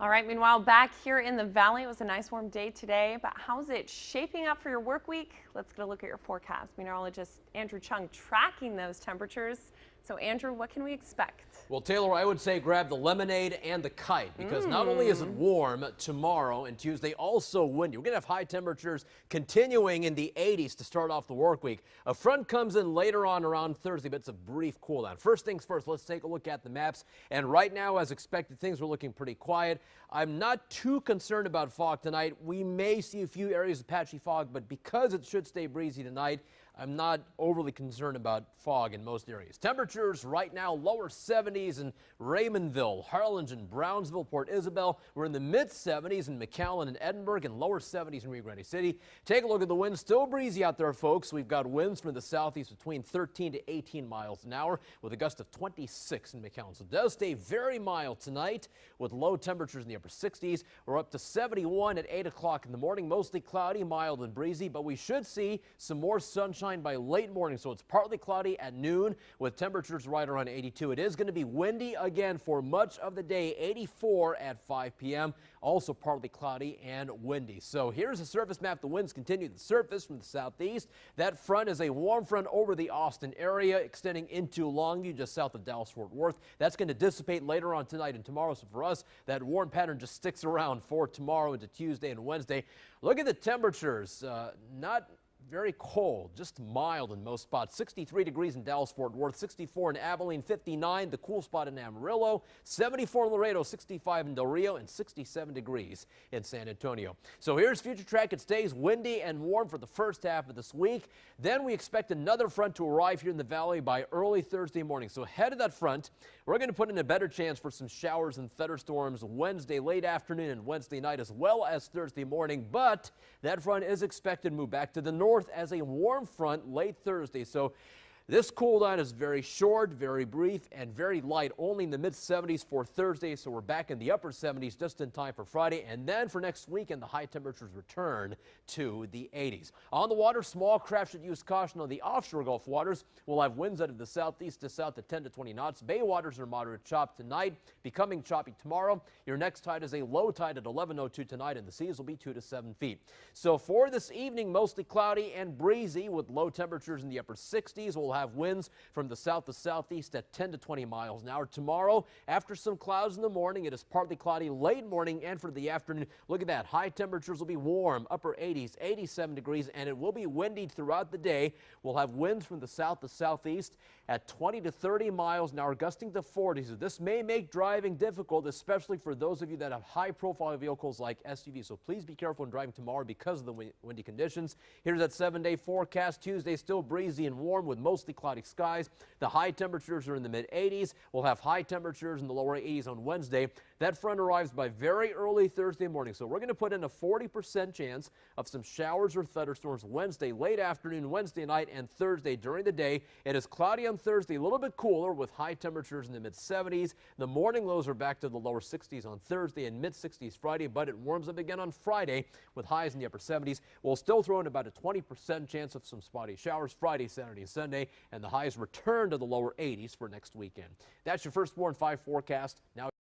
All right, meanwhile, back here in the valley, it was a nice warm day today, but how's it shaping up for your work week? Let's get a look at your forecast. Meteorologist Andrew Chung tracking those temperatures. So Andrew, what can we expect? Well, Taylor, I would say grab the lemonade and the kite because not only is it warm tomorrow and Tuesday, also windy. We're going to have high temperatures continuing in the 80s to start off the work week. A front comes in later on around Thursday, but it's a brief cool down. First things first, let's take a look at the maps. And right now, as expected, things are looking pretty quiet. I'm not too concerned about fog tonight. We may see a few areas of patchy fog, but because it should stay breezy tonight, I'm not overly concerned about fog in most areas. Temperatures right now, lower 70s in Raymondville, Harlingen, Brownsville, Port Isabel. We're in the mid 70s in McAllen and Edinburgh, and lower 70s in Rio Grande City. Take a look at the winds. Still breezy out there, folks. We've got winds from the southeast between 13 to 18 miles an hour with a gust of 26 in McAllen. So it does stay very mild tonight with low temperatures in the upper 60s. We're up to 71 at 8 o'clock in the morning. Mostly cloudy, mild and breezy, but we should see some more sunshine by late morning, so it's partly cloudy at noon with temperatures right around 82. It is going to be windy again for much of the day, 84 at 5 p.m. Also partly cloudy and windy. So here's a surface map. The winds continue to surface from the southeast. That front is a warm front over the Austin area, extending into Longview, just south of Dallas-Fort Worth. That's going to dissipate later on tonight and tomorrow. So for us, that warm pattern just sticks around for tomorrow into Tuesday and Wednesday. Look at the temperatures. Not very cold, just mild in most spots. 63 degrees in Dallas-Fort Worth, 64 in Abilene, 59, the cool spot in Amarillo, 74 in Laredo, 65 in Del Rio, and 67 degrees in San Antonio. So here's Future Track. It stays windy and warm for the first half of this week. Then we expect another front to arrive here in the valley by early Thursday morning. So ahead of that front, we're going to put in a better chance for some showers and thunderstorms Wednesday late afternoon and Wednesday night as well as Thursday morning. But that front is expected to move back to the north as a warm front late Thursday. So this cool down is very short, very brief, and very light, only in the mid-70s for Thursday. So we're back in the upper 70s just in time for Friday. And then for next weekend, the high temperatures return to the 80s. On the water, small craft should use caution on the offshore Gulf waters. We'll have winds out of the southeast to south at 10 to 20 knots. Bay waters are moderate chop tonight, becoming choppy tomorrow. Your next tide is a low tide at 11:02 tonight, and the seas will be 2 to 7 feet. So for this evening, mostly cloudy and breezy with low temperatures in the upper 60s. We'll have winds from the south to southeast at 10 to 20 miles an hour. Tomorrow, after some clouds in the morning, it is partly cloudy late morning and for the afternoon. Look at that. High temperatures will be warm, upper 80s, 87 degrees, and it will be windy throughout the day. We'll have winds from the south to southeast at 20 to 30 miles an hour, gusting to 40. So this may make driving difficult, especially for those of you that have high-profile vehicles like SUVs. So please be careful in driving tomorrow because of the windy conditions. Here's that 7-day forecast. Tuesday still breezy and warm with mostly cloudy skies. The high temperatures are in the mid-80s. We'll have high temperatures in the lower 80s on Wednesday. That front arrives by very early Thursday morning. So we're going to put in a 40% chance of some showers or thunderstorms Wednesday late afternoon, Wednesday night, and Thursday during the day. It is cloudy on Thursday, a little bit cooler with high temperatures in the mid-70s. The morning lows are back to the lower 60s on Thursday and mid-60s Friday, but it warms up again on Friday with highs in the upper 70s. We'll still throw in about a 20% chance of some spotty showers Friday, Saturday, and Sunday, and the highs return to the lower 80s for next weekend. That's your First Warn 5 forecast. Now